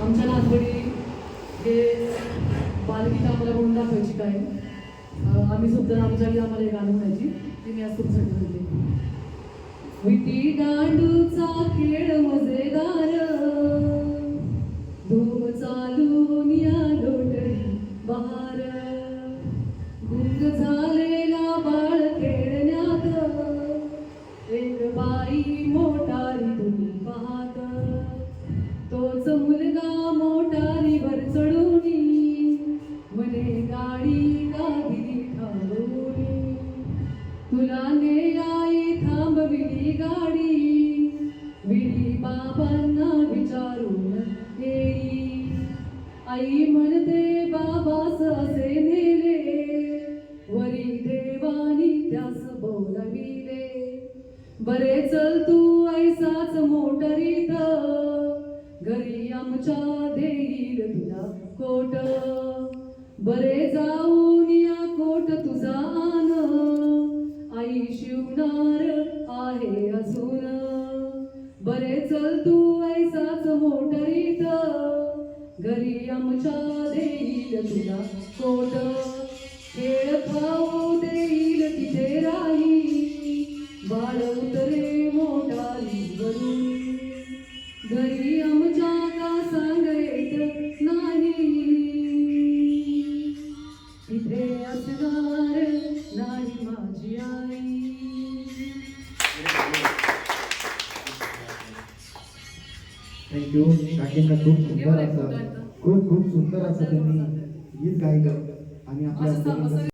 आमच्या नागवडी हे बालगीत आम्हाला म्हणून दाखवायची काय आम्ही सुद्धा आमच्या आम्हाला एक गाणं म्हणायची ती मी आज तुमच्यासाठी म्हणते. विटी दांडूचा खेळ मजेदार धूम चालून या लोटली बहार गुंग झालेला बाळ खेळण्यात एक बाई मोटारी तुम्ही पाहत तोच मुलगा मोटारीवर चढूनी म्हणे गाडी गाडी थांबवली तुला ने आई थांबविली गाडी विडी बाबांना विचारून येई आई म्हणते बाबास असे नेले वरी देवानी त्यास बोलविले बरे चल तू ऐसाच मोटरीत घरी आमच्या देईल तुला कोट बरे जाऊन या कोट तुझा आण आई शिवणार आहे अजून बरे चल तू ऐसाच मोटरीत घरी आमच्या देईल तुला कोट खेळ खाऊ देईल तिथे राही बाळ उतरे मोटारीवरून घरी आमच्या का सांग येत नाही तिथे असणार नाही माझी आई. थँक्यू. काकींना खूप खूप सुंदर असं त्यांनी गीत गायलं आणि आपल्या